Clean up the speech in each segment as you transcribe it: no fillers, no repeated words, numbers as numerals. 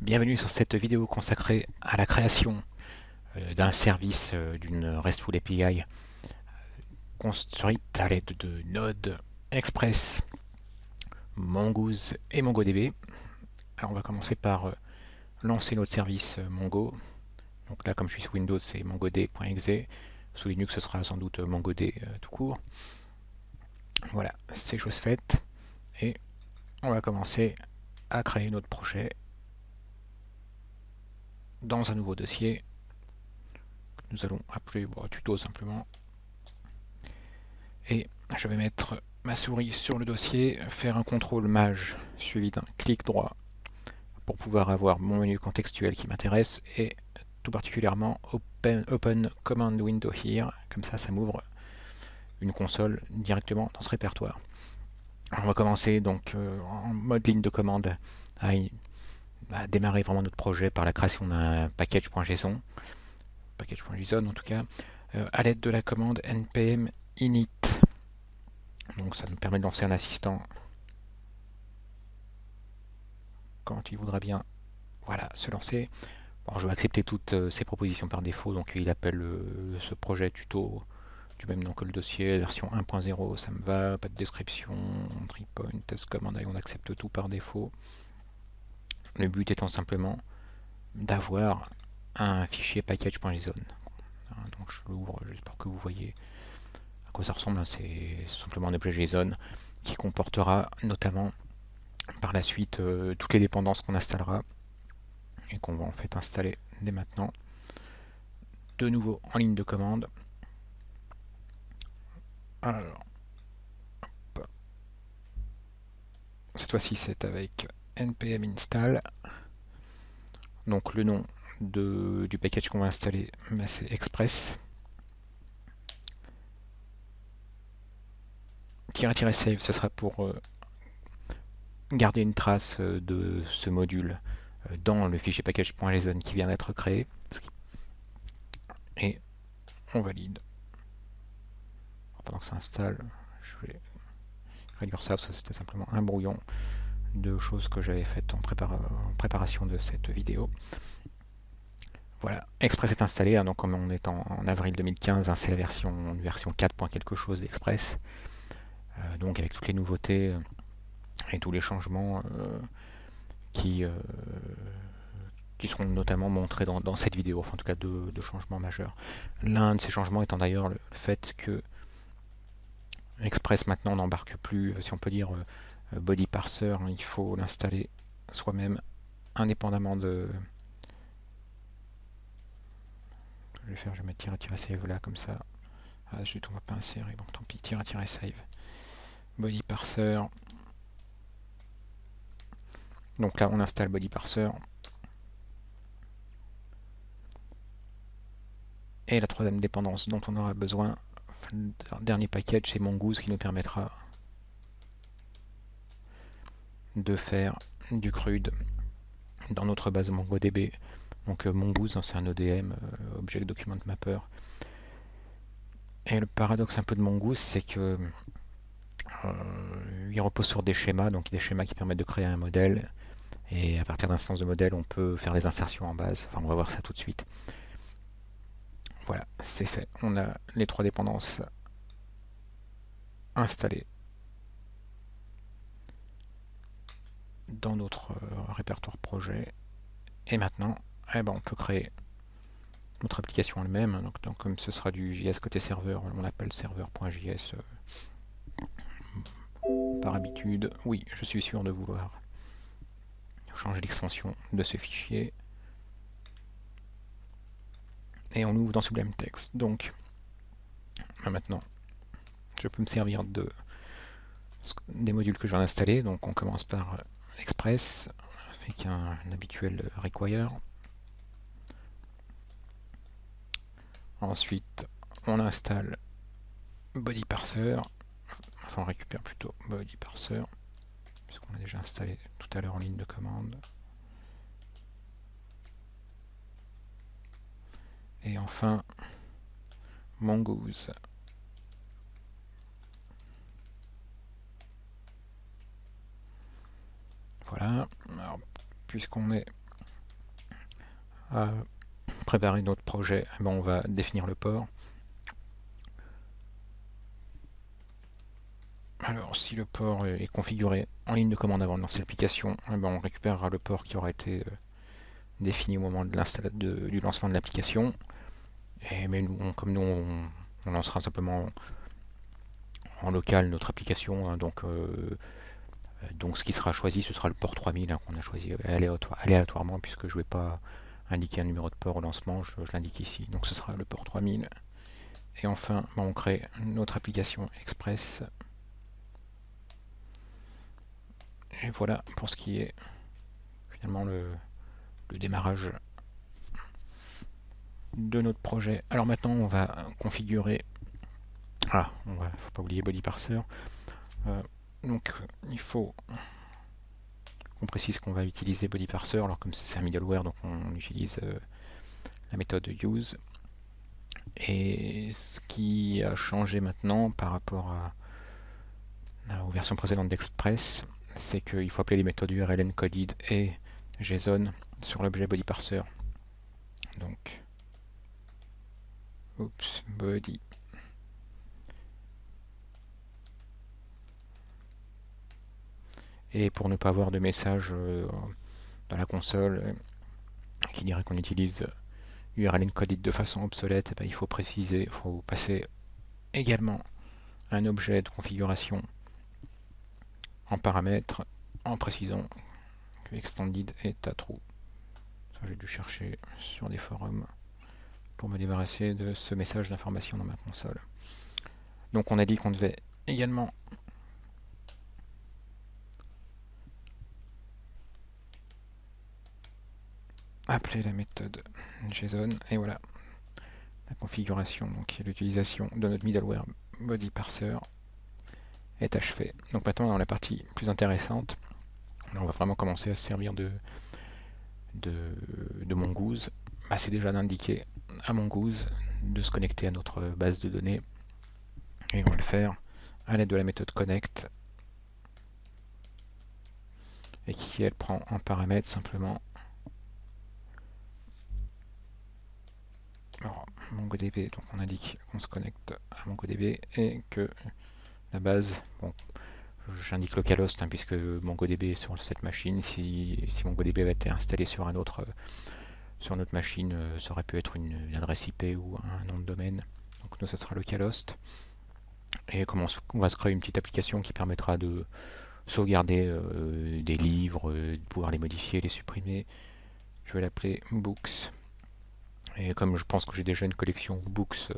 Bienvenue sur cette vidéo consacrée à la création d'un service d'une RESTful API construite à l'aide de Node, Express, Mongoose et MongoDB. Alors on va commencer par lancer notre service Mongo. Donc là, comme je suis sous Windows, c'est mongod.exe. Sous Linux, ce sera sans doute mongod tout court. Voilà, c'est chose faite. Et on va commencer à créer notre projet dans un nouveau dossier que nous allons appeler tuto simplement. Et je vais mettre ma souris sur le dossier, faire un contrôle maj suivi d'un clic droit pour pouvoir avoir mon menu contextuel qui m'intéresse et tout particulièrement open Command Window Here, comme ça m'ouvre une console directement dans ce répertoire. Alors on va commencer donc en mode ligne de commande à démarrer vraiment notre projet par la création d'un package.json, package.json en tout cas, à l'aide de la commande npm init. Donc ça nous permet de lancer un assistant quand il voudra bien se lancer. Bon, je vais accepter toutes ces propositions par défaut, donc il appelle ce projet tuto du même nom que le dossier, version 1.0, ça me va, pas de description, entry point, test command, on accepte tout par défaut. Le but étant simplement d'avoir un fichier package.json. Donc je l'ouvre juste pour que vous voyez à quoi ça ressemble. C'est simplement un objet JSON qui comportera notamment par la suite toutes les dépendances qu'on installera et qu'on va en fait installer dès maintenant. De nouveau en ligne de commande. Alors, hop. Cette fois-ci c'est avec npm install. Donc le nom du package qu'on va installer, c'est Express. -save, ce sera pour garder une trace de ce module dans le fichier package.json qui vient d'être créé. Et on valide. Pendant que ça installe, je vais réduire ça parce que c'était simplement un brouillon de choses que j'avais faites en préparation de cette vidéo. Voilà, Express est installé, donc comme on est en avril 2015, c'est la version 4. Quelque chose d'Express. Donc avec toutes les nouveautés et tous les changements qui seront notamment montrés dans cette vidéo, enfin en tout cas deux changements majeurs. L'un de ces changements étant d'ailleurs le fait que Express maintenant n'embarque plus, si on peut dire, body parser, il faut l'installer soi-même indépendamment de... je vais mettre -save là comme ça. Ah zut, on va pas insérer, bon tant pis, -save. Body parser. Donc là on installe body parser. Et la troisième dépendance dont on aura besoin, le dernier package, c'est Mongoose qui nous permettra de faire du CRUD dans notre base MongoDB. Donc Mongoose, c'est un ODM, Object Document Mapper. Et le paradoxe un peu de Mongoose, c'est que il repose sur des schémas, donc des schémas qui permettent de créer un modèle. Et à partir d'instances de modèle, on peut faire des insertions en base. Enfin, on va voir ça tout de suite. Voilà, c'est fait. On a les trois dépendances installées dans notre répertoire projet. Et maintenant, on peut créer notre application elle-même. Donc, comme ce sera du JS côté serveur, on l'appelle serveur.js par habitude. Oui, je suis sûr de vouloir changer l'extension de ce fichier. Et on ouvre dans Sublime Text. Donc, maintenant, je peux me servir des modules que je viens d'installer. Donc, on commence par Express avec un habituel require. Ensuite, on installe body parser. Enfin, on récupère plutôt body parser, puisqu'on a déjà installé tout à l'heure en ligne de commande. Et enfin, Mongoose. Voilà. Alors, puisqu'on est à préparer notre projet, eh ben, on va définir le port. Alors, si le port est configuré en ligne de commande avant de lancer l'application, eh ben, on récupérera le port qui aura été défini au moment de du lancement de l'application. Mais comme nous, on lancera simplement en local notre application, hein, donc ce qui sera choisi, ce sera le port 3000 hein, qu'on a choisi aléatoirement, puisque je ne vais pas indiquer un numéro de port au lancement, je l'indique ici. Donc ce sera le port 3000. Et enfin, on crée notre application Express. Et voilà pour ce qui est finalement le démarrage de notre projet. Alors maintenant, on va configurer. Faut pas oublier body parser. Donc il faut qu'on précise qu'on va utiliser body parser. Alors comme c'est un middleware, donc on utilise la méthode use. Et ce qui a changé maintenant par rapport aux versions précédentes d'Express, c'est qu'il faut appeler les méthodes URL encoded et JSON sur l'objet body parser. Donc, body. Et pour ne pas avoir de message dans la console qui dirait qu'on utilise URL encoded de façon obsolète, eh ben, il faut préciser, il faut passer également un objet de configuration en paramètre en précisant que extended est à true. Ça, j'ai dû chercher sur des forums pour me débarrasser de ce message d'information dans ma console. Donc on a dit qu'on devait également appeler la méthode JSON, et voilà, la configuration, donc l'utilisation de notre middleware body parser est achevée. Donc maintenant dans la partie plus intéressante, on va vraiment commencer à se servir de Mongoose. C'est déjà d'indiquer à Mongoose de se connecter à notre base de données, et on va le faire à l'aide de la méthode connect, et qui elle prend en paramètre simplement MongoDB. Donc on indique qu'on se connecte à MongoDB et que la base, j'indique localhost hein, puisque MongoDB est sur cette machine. Si MongoDB avait été installé sur sur notre machine, ça aurait pu être une adresse IP ou un nom de domaine. Donc nous, ça sera localhost. Et on va se créer une petite application qui permettra de sauvegarder des livres, de pouvoir les modifier, les supprimer. Je vais l'appeler Books. Et comme je pense que j'ai déjà une collection Books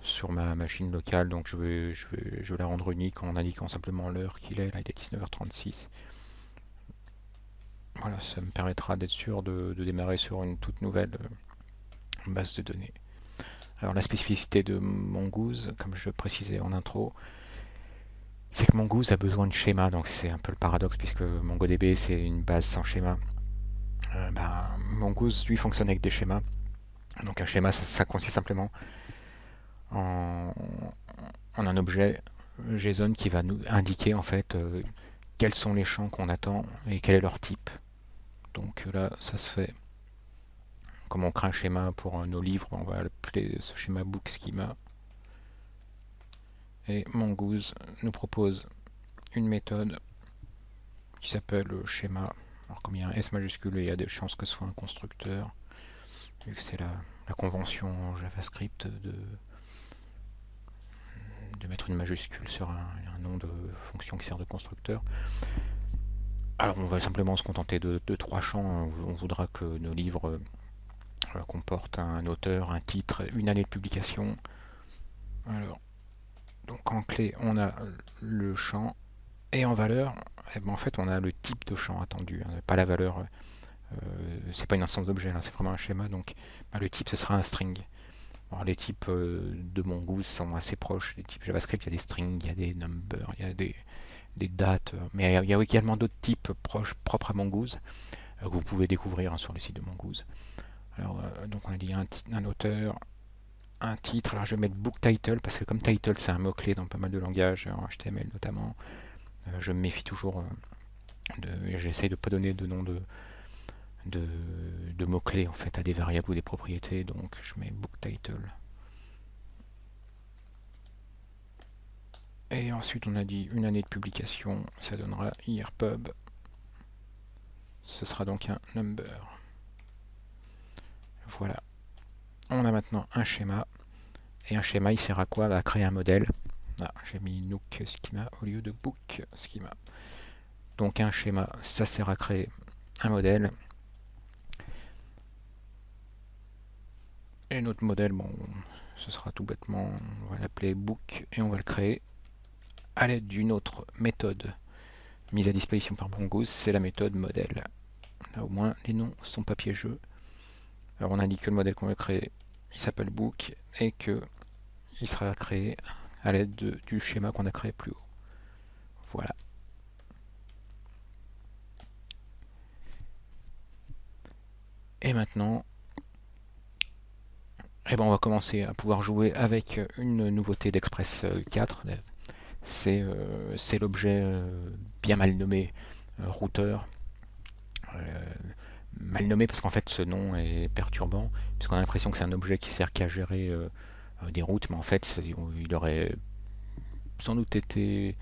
sur ma machine locale, donc je vais la rendre unique en indiquant simplement l'heure qu'il est. Là, il est 19h36. Voilà, ça me permettra d'être sûr de démarrer sur une toute nouvelle base de données. Alors la spécificité de Mongoose, comme je précisais en intro, c'est que Mongoose a besoin de schéma, donc c'est un peu le paradoxe puisque MongoDB c'est une base sans schéma. Mongoose lui fonctionne avec des schémas. Donc un schéma ça consiste simplement en un objet JSON qui va nous indiquer en fait quels sont les champs qu'on attend et quel est leur type. Donc là ça se fait comme on crée un schéma pour nos livres, on va appeler ce schéma book schema. Et Mongoose nous propose une méthode qui s'appelle schéma. Alors comme il y a un S majuscule, il y a des chances que ce soit un constructeur, vu que c'est la convention en JavaScript de mettre une majuscule sur un nom de fonction qui sert de constructeur. Alors on va simplement se contenter de 3 champs. On voudra que nos livres comportent un auteur, un titre, une année de publication. Alors, donc en clé, on a le champ, et en valeur, en fait, on a le type de champ attendu, hein, pas la valeur. C'est pas une instance d'objet, c'est vraiment un schéma. Donc, le type, ce sera un string. Alors, les types de Mongoose sont assez proches des types JavaScript. Il y a des strings, il y a des numbers, il y a des dates, mais il y a également d'autres types propres à Mongoose que vous pouvez découvrir sur le site de Mongoose. Alors, donc on a dit un auteur, un titre. Alors je vais mettre book title parce que comme title c'est un mot-clé dans pas mal de langages, en HTML notamment, je me méfie toujours j'essaye de ne pas donner de nom de mots-clés en fait à des variables ou des propriétés, donc je mets book title. Et ensuite on a dit une année de publication, ça donnera yearpub. Ce sera donc un number. Voilà. On a maintenant un schéma. Et un schéma il sert à quoi? À créer un modèle. Ah, j'ai mis Nook schema au lieu de book schema. Donc un schéma, ça sert à créer un modèle. Et notre modèle, bon, ce sera tout bêtement, on va l'appeler book et on va le créer à l'aide d'une autre méthode mise à disposition par Mongoose, c'est la méthode modèle. Là au moins les noms sont pas piégeux. Alors on indique que le modèle qu'on veut créer, il s'appelle book et que il sera créé à l'aide du schéma qu'on a créé plus haut. Voilà. Et maintenant, eh ben on va commencer à pouvoir jouer avec une nouveauté d'Express 4. C'est l'objet bien mal nommé routeur. Mal nommé parce qu'en fait ce nom est perturbant, puisqu'on a l'impression que c'est un objet qui sert qu'à gérer des routes, mais en fait il aurait sans doute été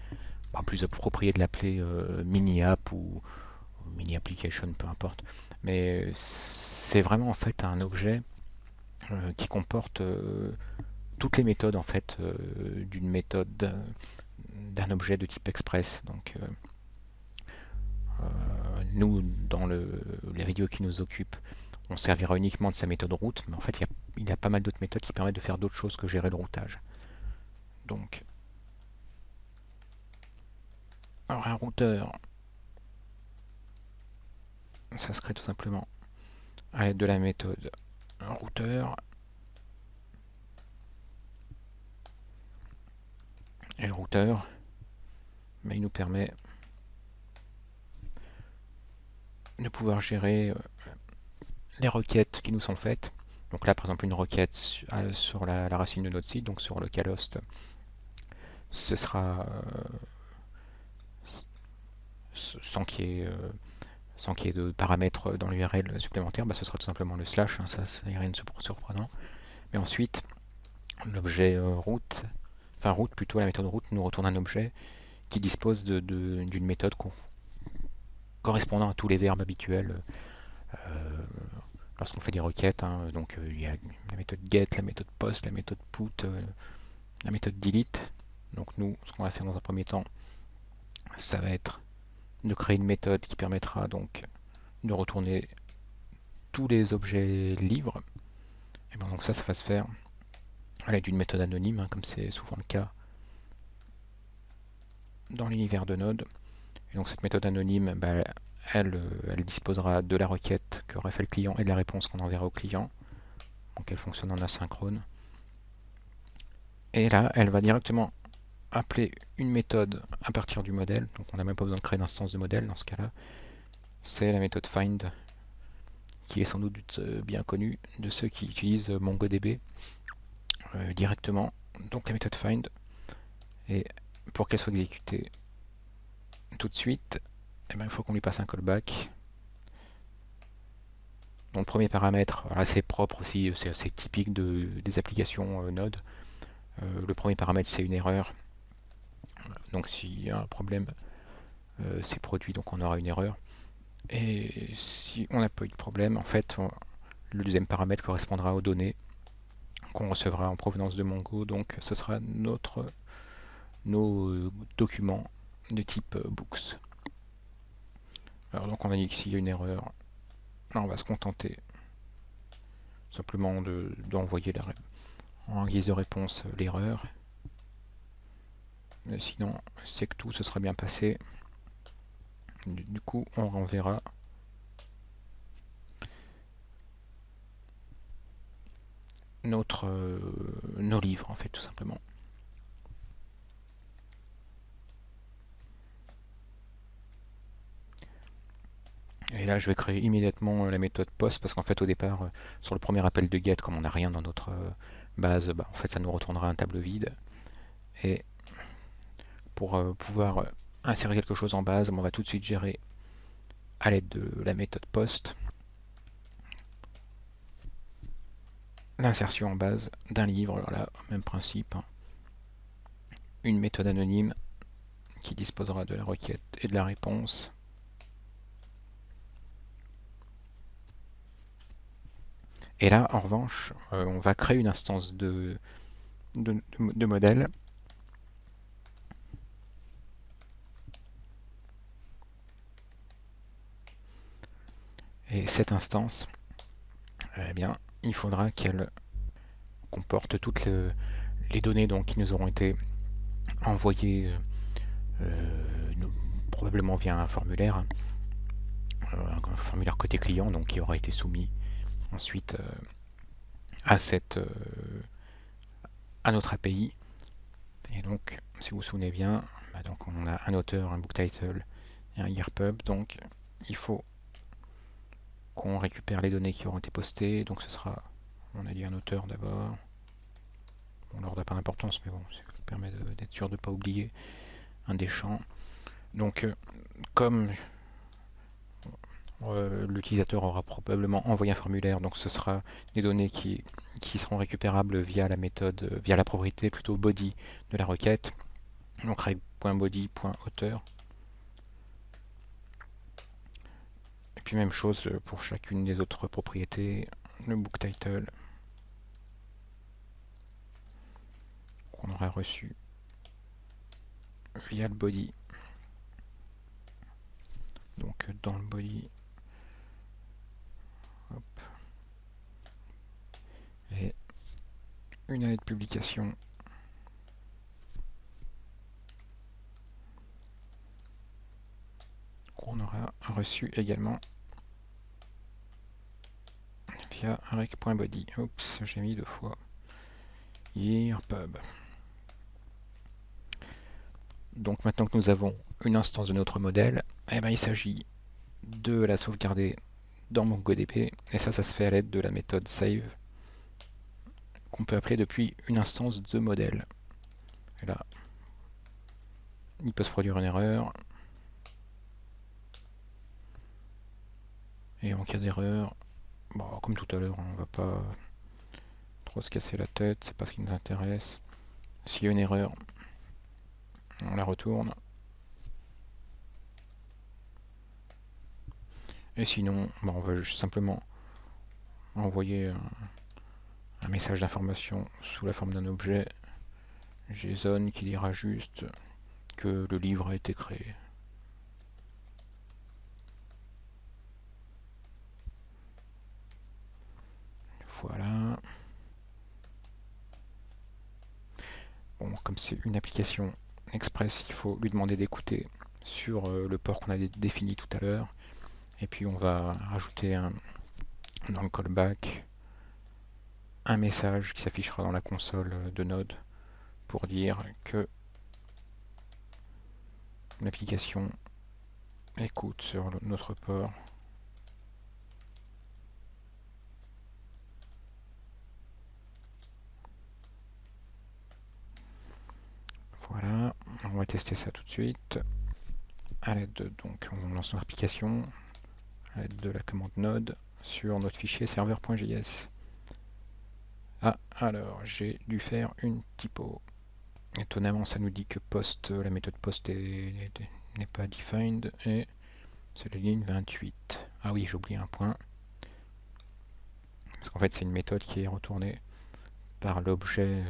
plus approprié de l'appeler mini-app ou mini-application, peu importe. Mais c'est vraiment en fait un objet qui comporte toutes les méthodes en fait d'une méthode d'un objet de type express. Donc nous, dans les vidéos qui nous occupent, on servira uniquement de sa méthode route, mais en fait il y a pas mal d'autres méthodes qui permettent de faire d'autres choses que gérer le routage. Donc alors un routeur, ça se crée tout simplement à l'aide de la méthode routeur. Et le routeur, il nous permet de pouvoir gérer les requêtes qui nous sont faites. Donc là, par exemple, une requête sur la racine de notre site, donc sur localhost, ce sera sans qu'il y ait de paramètres dans l'URL supplémentaire, ce sera tout simplement le slash, ça n'y a rien de surprenant. Mais ensuite, l'objet route, enfin route plutôt, la méthode route nous retourne un objet qui dispose d'une méthode correspondant à tous les verbes habituels lorsqu'on fait des requêtes. Donc il y a la méthode get, la méthode post, la méthode put, la méthode delete. Donc nous, ce qu'on va faire dans un premier temps, ça va être de créer une méthode qui permettra donc de retourner tous les objets livres. Et donc ça va se faire à l'aide d'une méthode anonyme, comme c'est souvent le cas dans l'univers de Node. Et donc cette méthode anonyme, elle disposera de la requête qu'aurait fait le client et de la réponse qu'on enverra au client. Donc elle fonctionne en asynchrone. Et là, elle va directement appeler une méthode à partir du modèle. Donc on n'a même pas besoin de créer d'instance de modèle dans ce cas-là. C'est la méthode find, qui est sans doute bien connue de ceux qui utilisent MongoDB directement. Donc la méthode find, et pour qu'elle soit exécutée tout de suite, il faut qu'on lui passe un callback. Donc le premier paramètre, c'est propre aussi, c'est assez typique des applications Node. Le premier paramètre c'est une erreur. Donc s'il y a un problème, c'est produit, donc on aura une erreur. Et si on n'a pas eu de problème, en fait, le deuxième paramètre correspondra aux données qu'on recevra en provenance de Mongo. Donc ce sera nos documents de type books. Alors donc on a dit que s'il y a une erreur, là on va se contenter simplement d'envoyer en guise de réponse l'erreur. Mais sinon, c'est que tout se sera bien passé. Du coup, on renverra nos livres, en fait, tout simplement. Et là, je vais créer immédiatement la méthode post, parce qu'en fait, au départ, sur le premier appel de get, comme on n'a rien dans notre base, en fait, ça nous retournera un tableau vide. Et pour pouvoir insérer quelque chose en base, on va tout de suite gérer à l'aide de la méthode post. l'insertion en base d'un livre. Alors là, même principe, hein. Une méthode anonyme qui disposera de la requête et de la réponse. Et là, en revanche, on va créer une instance de modèle. Et cette instance, eh bien, il faudra qu'elle comporte toutes les données donc, qui nous auront été envoyées probablement via un formulaire, hein, un formulaire côté client, donc qui aura été soumis ensuite à notre API. Et donc, si vous vous souvenez bien, donc on a un auteur, un book title et un yearpub. Donc, il faut qu'on récupère les données qui auront été postées. Donc, ce sera, on a dit un auteur d'abord. Bon, l'ordre n'a pas d'importance, mais bon, ça permet d'être sûr de ne pas oublier un des champs. Donc, comme l'utilisateur aura probablement envoyé un formulaire, donc ce sera des données qui seront récupérables via la méthode, via la propriété plutôt body de la requête. Donc reg.body.auteur. Et puis même chose pour chacune des autres propriétés, le book title qu'on aura reçu via le body. Donc dans le body, hop, et une année de publication qu'on aura reçu également via rec.body. Oups, j'ai mis 2 fois. Yearpub. Donc maintenant que nous avons une instance de notre modèle, eh ben, il s'agit de la sauvegarder dans MongoDB, et ça se fait à l'aide de la méthode save qu'on peut appeler depuis une instance de modèle. Et là, il peut se produire une erreur, et en cas d'erreur, bon, comme tout à l'heure, on va pas trop se casser la tête, c'est pas ce qui nous intéresse. S'il y a une erreur, on la retourne. Et sinon, bon, on va juste simplement envoyer un message d'information sous la forme d'un objet JSON qui dira juste que le livre a été créé. Voilà. Bon, comme c'est une application express, il faut lui demander d'écouter sur le port qu'on a défini tout à l'heure. Et puis on va rajouter dans le callback un message qui s'affichera dans la console de Node pour dire que l'application écoute sur notre port. Voilà, on va tester ça tout de suite. À l'aide de, donc on lance notre application à l'aide de la commande Node sur notre fichier serveur.js. Ah, alors j'ai dû faire une typo. Étonnamment, ça nous dit que post, la méthode post n'est pas defined, et c'est la ligne 28. Ah oui, j'ai oublié un point. Parce qu'en fait, c'est une méthode qui est retournée par l'objet,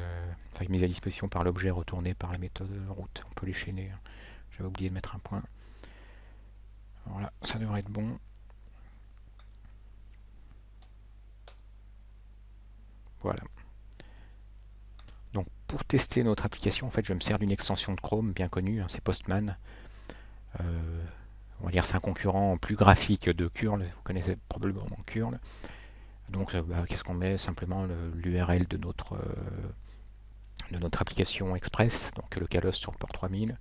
enfin mise à disposition par l'objet retourné par la méthode route. On peut les chaîner. J'avais oublié de mettre un point. Voilà, ça devrait être bon. Voilà. Donc pour tester notre application, en fait, je me sers d'une extension de Chrome bien connue, hein, c'est Postman. On va dire c'est un concurrent plus graphique de curl. Vous connaissez probablement curl. Donc qu'est-ce qu'on met? Simplement l'URL de notre application express, donc le calos sur le port 3000.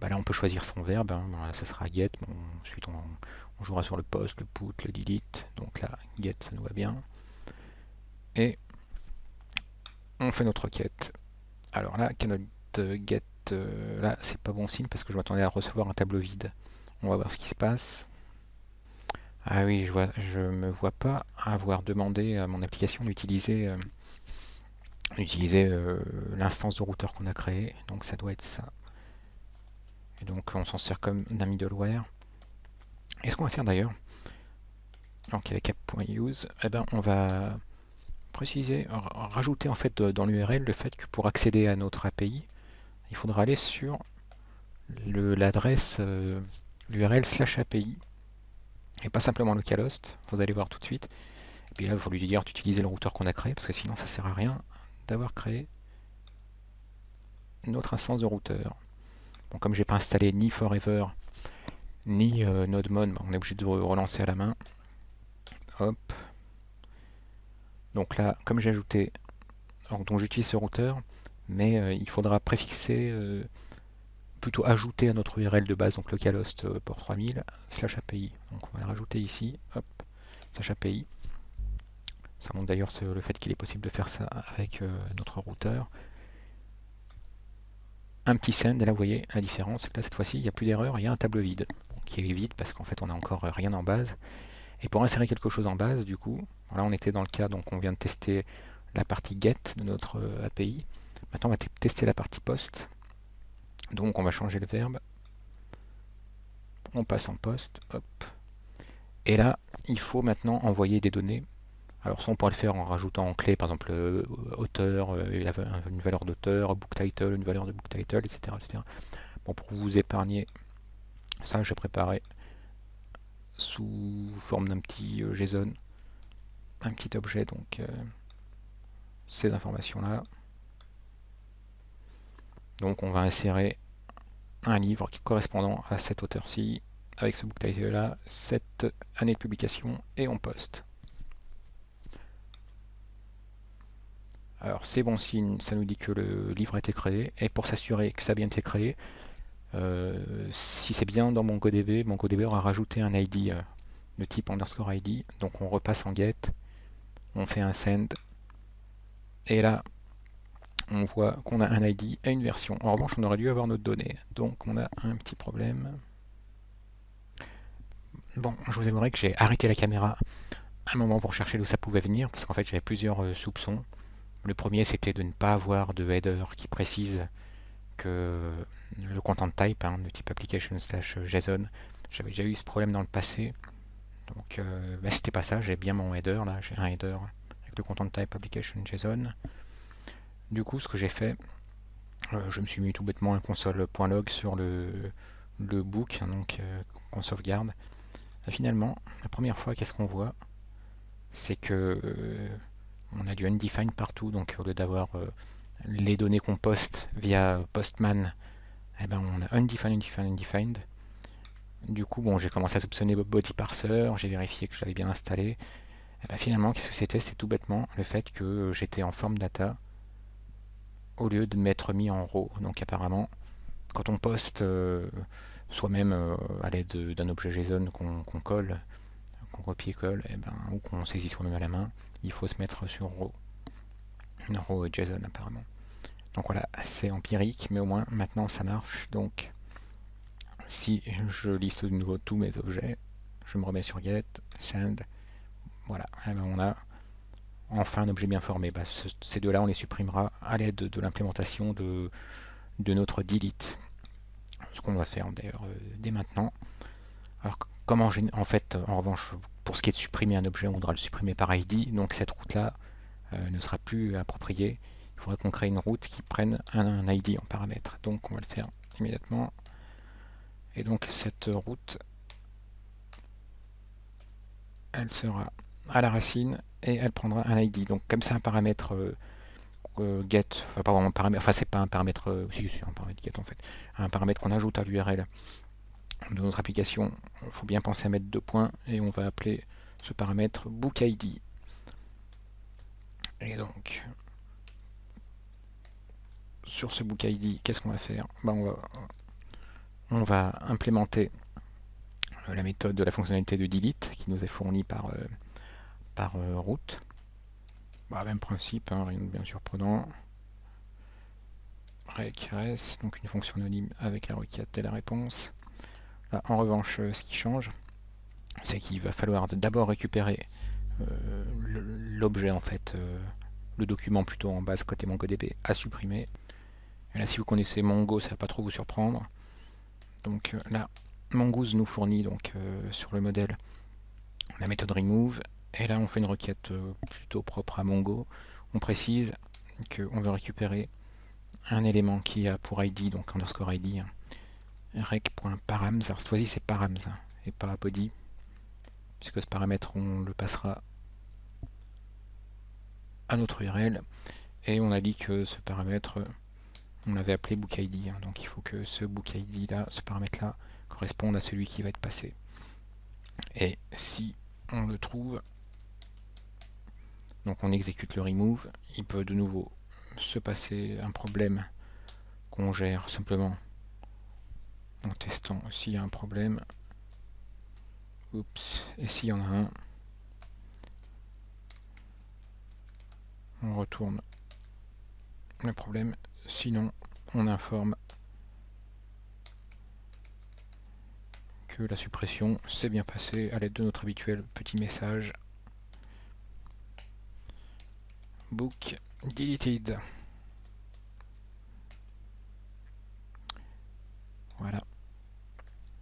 Là on peut choisir son verbe, hein. Ça sera get, bon, ensuite on jouera sur le post, le put, le delete, donc là get ça nous va bien. Et on fait notre requête. Alors là, cannot get, là c'est pas bon signe parce que je m'attendais à recevoir un tableau vide. On va voir ce qui se passe. Ah oui, je me vois pas avoir demandé à mon application d'utiliser l'instance de routeur qu'on a créée, donc ça doit être ça. Et donc on s'en sert comme d'un middleware. Et ce qu'on va faire d'ailleurs, donc avec app.use, eh ben on va préciser, rajouter en fait dans l'URL le fait que pour accéder à notre API, il faudra aller sur l'adresse l'URL /API et pas simplement localhost, vous allez voir tout de suite. Et puis là, il faut lui dire d'utiliser le routeur qu'on a créé parce que sinon ça sert à rien d'avoir créé notre instance de routeur. Bon, comme j'ai pas installé ni Forever ni NodeMon, on est obligé de relancer à la main. Hop. Donc là, comme j'ai ajouté, donc j'utilise ce routeur, mais il faudra préfixer, plutôt ajouter à notre URL de base, donc localhost port 3000 /API. Donc on va le rajouter ici, hop, /API. Ça montre d'ailleurs le fait qu'il est possible de faire ça avec notre routeur. Un petit send, et là vous voyez la différence, c'est que là cette fois-ci il n'y a plus d'erreur, il y a un tableau vide, qui est vide parce qu'en fait on n'a encore rien en base. Et pour insérer quelque chose en base, du coup, là on était dans le cas, donc on vient de tester la partie get de notre API. Maintenant on va tester la partie post. Donc on va changer le verbe. On passe en post, hop. Et là, il faut maintenant envoyer des données. Alors ça on pourrait le faire en rajoutant en clé, par exemple auteur, une valeur d'auteur, book title, une valeur de book title, etc. etc. Bon, pour vous épargner ça, j'ai préparé sous forme d'un petit JSON, un petit objet, donc ces informations-là. Donc on va insérer un livre correspondant à cet auteur-ci, avec ce book title-là, cette année de publication, et on poste. Alors c'est bon signe, ça nous dit que le livre a été créé, et pour s'assurer que ça a bien été créé, si c'est bien dans MongoDB aura rajouté un ID de type underscore ID, donc on repasse en get, on fait un send, et là on voit qu'on a un ID et une version. En revanche, on aurait dû avoir notre donnée, donc on a un petit problème. Bon, je vous avouerai que j'ai arrêté la caméra un moment pour chercher d'où ça pouvait venir, parce qu'en fait j'avais plusieurs soupçons. Le premier c'était de ne pas avoir de header qui précise que le content type, de type application /JSON, j'avais déjà eu ce problème dans le passé, donc c'était pas ça, j'ai bien mon header, là j'ai un header avec le content type application JSON. Du coup ce que j'ai fait, je me suis mis tout bêtement un console.log sur le book, donc qu'on sauvegarde. Et finalement, la première fois, qu'est-ce qu'on voit? C'est que on a du undefined partout, donc au lieu d'avoir les données qu'on poste via Postman, eh ben on a undefined. Du coup, bon, j'ai commencé à soupçonner body parser, j'ai vérifié que je l'avais bien installé. Et ben finalement, qu'est-ce que c'était? C'est tout bêtement le fait que j'étais en form data au lieu de m'être mis en raw. Donc apparemment, quand on poste soi-même à l'aide d'un objet JSON qu'on colle, qu'on copie-colle, ou qu'on saisit soi-même à la main, il faut se mettre sur raw. Une raw JSON apparemment. Donc voilà, c'est empirique, mais au moins maintenant ça marche. Donc si je liste de nouveau tous mes objets, je me remets sur get, send, voilà, on a enfin un objet bien formé. Ces deux-là, on les supprimera à l'aide de l'implémentation de notre delete. Ce qu'on va faire d'ailleurs dès maintenant. Alors comment en fait, en revanche, pour ce qui est de supprimer un objet, on voudra le supprimer par ID, donc cette route-là ne sera plus appropriée. Il faudra qu'on crée une route qui prenne un ID en paramètre. Donc on va le faire immédiatement. Et donc cette route, elle sera à la racine et elle prendra un ID. Donc comme c'est un paramètre get, enfin pas vraiment un paramètre, enfin c'est pas un paramètre, si c'est un paramètre get en fait, un paramètre qu'on ajoute à l'URL de notre application, il faut bien penser à mettre deux points et on va appeler ce paramètre bookID. Et donc sur ce bookID, qu'est-ce qu'on va faire? On va implémenter la méthode de la fonctionnalité de delete qui nous est fournie par route. Même principe, rien de bien surprenant. Req-res, donc une fonction anonyme avec la requête et la réponse. Là, en revanche, ce qui change, c'est qu'il va falloir d'abord récupérer l'objet en fait, le document plutôt en base côté MongoDB à supprimer. Et là, si vous connaissez Mongo, ça va pas trop vous surprendre. Donc là, Mongoose nous fournit donc sur le modèle la méthode remove. Et là, on fait une requête plutôt propre à Mongo. On précise qu'on veut récupérer un élément qui a pour ID, donc underscore ID, hein, rec.params. Alors cette fois-ci, c'est params hein, et pas body, puisque ce paramètre, on le passera à notre URL. Et on a dit que ce paramètre, on l'avait appelé bookID. Hein, donc il faut que ce bookID là, ce paramètre là, corresponde à celui qui va être passé. Et si on le trouve, donc on exécute le remove, il peut de nouveau se passer un problème qu'on gère simplement en testant s'il y a un problème. Oups, et s'il y en a un, on retourne le problème, sinon on informe que la suppression s'est bien passée à l'aide de notre habituel petit message book deleted. Voilà,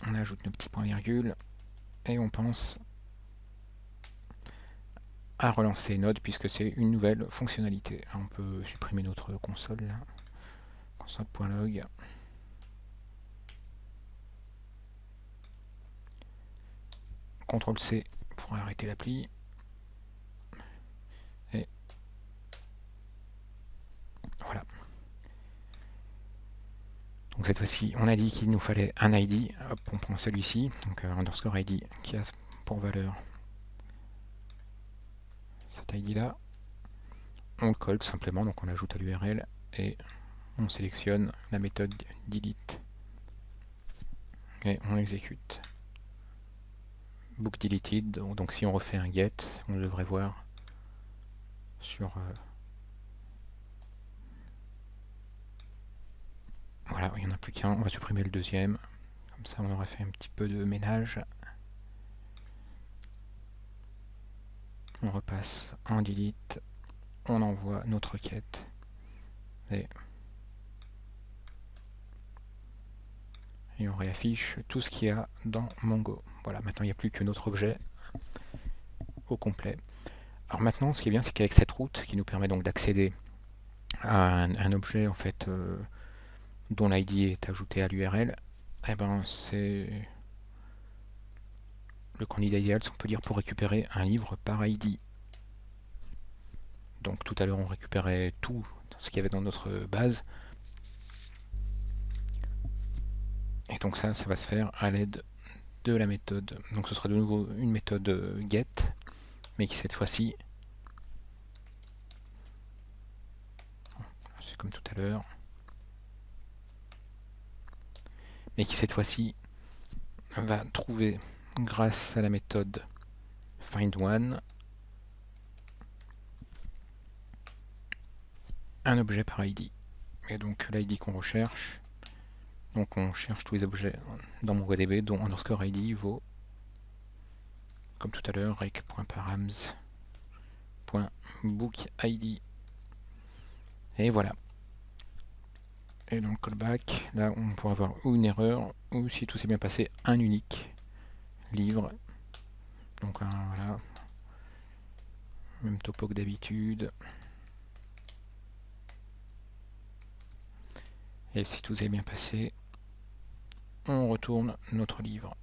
on ajoute nos petits points virgules et on pense à relancer Node puisque c'est une nouvelle fonctionnalité. On peut supprimer notre console là, console.log. CTRL C pour arrêter l'appli. Et voilà. Donc cette fois-ci, on a dit qu'il nous fallait un ID. Hop, on prend celui-ci, donc underscore ID qui a pour valeur cet ID là. On le colle tout simplement, donc on l'ajoute à l'URL et on sélectionne la méthode delete et on exécute. Book deleted, donc si on refait un get, on devrait voir sur voilà, il n'y en a plus qu'un, on va supprimer le deuxième, comme ça on aurait fait un petit peu de ménage. On repasse en delete, on envoie notre requête et on réaffiche tout ce qu'il y a dans Mongo. Voilà, maintenant il n'y a plus que notre objet au complet. Alors maintenant, ce qui est bien, c'est qu'avec cette route qui nous permet donc d'accéder à un objet en fait dont l'ID est ajouté à l'URL, eh ben c'est le candidat idéal, si on peut dire, pour récupérer un livre par ID. Donc tout à l'heure, on récupérait tout ce qu'il y avait dans notre base. Et donc ça va se faire à l'aide de la méthode. Donc ce sera de nouveau une méthode get, mais qui cette fois-ci, c'est comme tout à l'heure, mais qui cette fois-ci va trouver, grâce à la méthode findOne, un objet par ID. Et donc l'ID qu'on recherche, donc on cherche tous les objets dans MongoDB dont underscore ID vaut, comme tout à l'heure, rec.params.bookID. Et voilà. Et dans le callback, là on pourra avoir ou une erreur, ou si tout s'est bien passé, un unique livre. Donc voilà, même topo que d'habitude. Et si tout s'est bien passé, on retourne notre livre.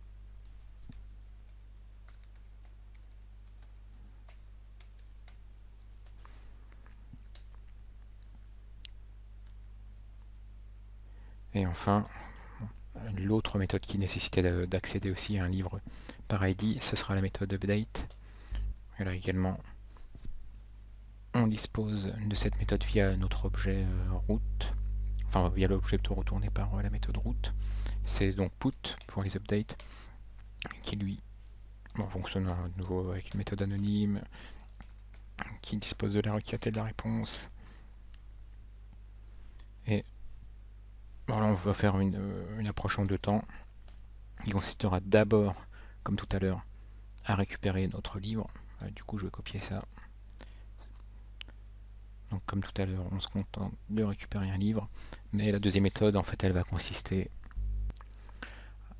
Et enfin, l'autre méthode qui nécessitait d'accéder aussi à un livre par ID, ce sera la méthode update. Et là également, on dispose de cette méthode via notre objet route, enfin via l'objet plutôt retourné par la méthode route. C'est donc put pour les updates, qui lui fonctionne de nouveau avec une méthode anonyme, qui dispose de la requête et de la réponse. Et voilà, on va faire une approche en deux temps, qui consistera d'abord, comme tout à l'heure, à récupérer notre livre. Du coup, je vais copier ça. Donc comme tout à l'heure, on se contente de récupérer un livre, mais la deuxième méthode, en fait, elle va consister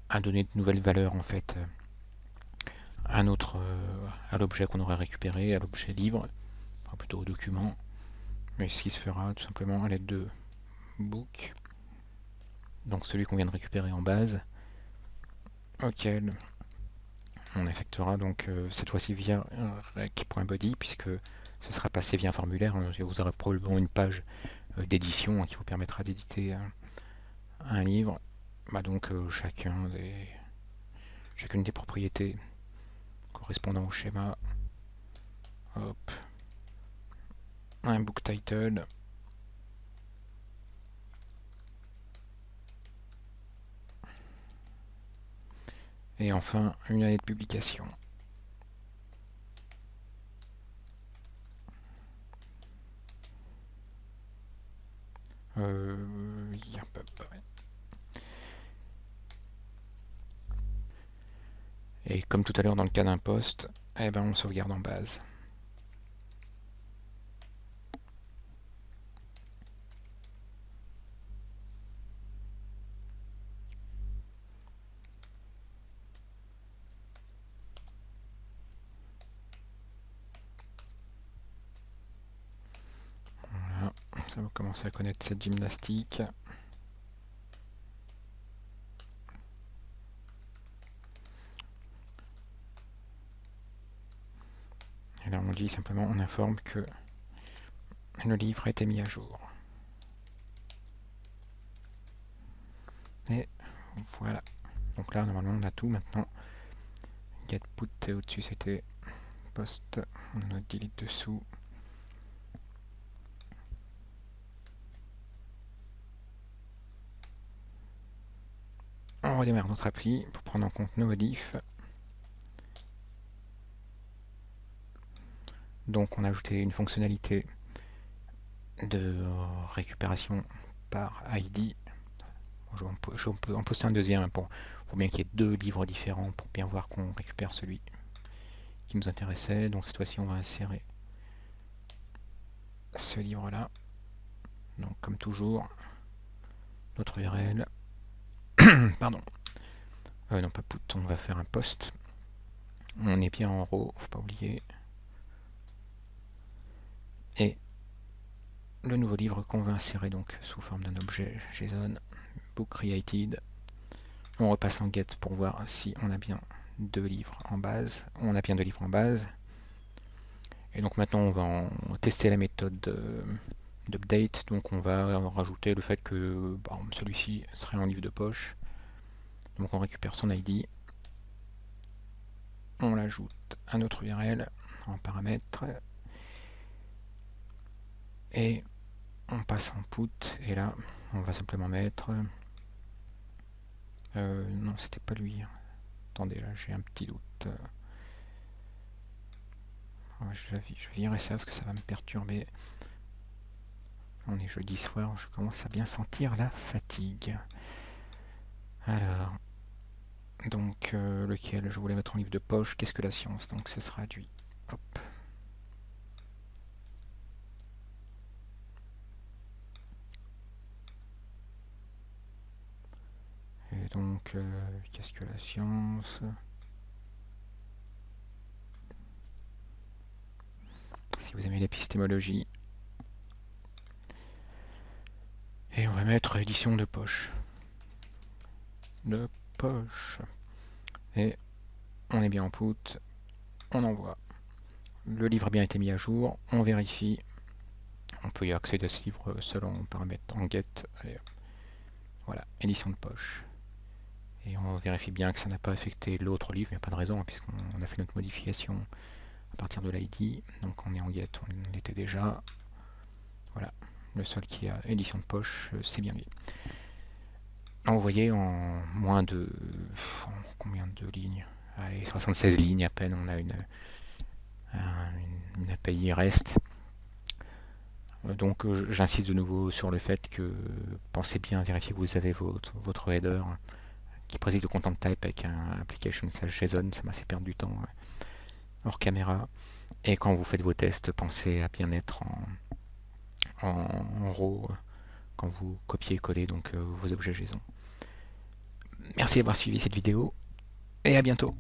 à donner de nouvelles valeurs, en fait, à l'objet qu'on aurait récupéré, à l'objet livre, enfin plutôt au document, mais ce qui se fera tout simplement à l'aide de book, donc celui qu'on vient de récupérer en base, auquel on effectuera donc cette fois-ci via rec.body, puisque ce sera passé via un formulaire. Vous aurez probablement une page d'édition qui vous permettra d'éditer un livre. Donc chacune des propriétés correspondant au schéma. Hop. Un book title. Et enfin, une année de publication. Et comme tout à l'heure dans le cas d'un poste, on sauvegarde en base. Voilà, ça va commencer à connaître cette gymnastique. Et là on dit simplement, on informe que le livre a été mis à jour. Et voilà. Donc là normalement on a tout maintenant. Get put au-dessus c'était post. On a notre delete dessous. On redémarre notre appli pour prendre en compte nos modifs. Donc on a ajouté une fonctionnalité de récupération par ID. Je peux en poster un deuxième pour bien qu'il y ait deux livres différents pour bien voir qu'on récupère celui qui nous intéressait. Donc cette fois-ci on va insérer ce livre là. Donc comme toujours, notre URL. Pardon. Non pas put, on va faire un post. On est bien en row, faut pas oublier. Et le nouveau livre qu'on va insérer donc sous forme d'un objet JSON, book created. On repasse en get pour voir si on a bien deux livres en base. On a bien deux livres en base. Et donc maintenant on va tester la méthode d'update. Donc on va rajouter le fait que celui-ci serait en livre de poche. Donc on récupère son ID. On l'ajoute à notre URL en paramètres. Et on passe en put. Et là on va simplement mettre... non, c'était pas lui. Attendez, là j'ai un petit doute. Je virerai ça parce que ça va me perturber. On est jeudi soir, je commence à bien sentir la fatigue. Alors, donc lequel je voulais mettre en livre de poche, qu'est-ce que la science? Donc ça sera du... Hop. Et donc, qu'est-ce que la science? Si vous aimez l'épistémologie. Et on va mettre édition de poche. De poche. Et on est bien en put. On envoie. Le livre a bien été mis à jour. On vérifie. On peut y accéder à ce livre seul en paramètre en get. Allez, voilà, édition de poche. Et on vérifie bien que ça n'a pas affecté l'autre livre. Il n'y a pas de raison, puisqu'on a fait notre modification à partir de l'ID. Donc on est en get, on l'était déjà. Voilà, le seul qui a édition de poche, c'est bien lui. Donc vous voyez, en moins de... combien de lignes? Allez, 76 lignes à peine, on a une API REST. Donc j'insiste de nouveau sur le fait que pensez bien à vérifier que vous avez votre header, qui précise le content type avec un application/JSON, ça m'a fait perdre du temps hors caméra. Et quand vous faites vos tests, pensez à bien être en RAW quand vous copiez et collez donc vos objets JSON. Merci d'avoir suivi cette vidéo et à bientôt.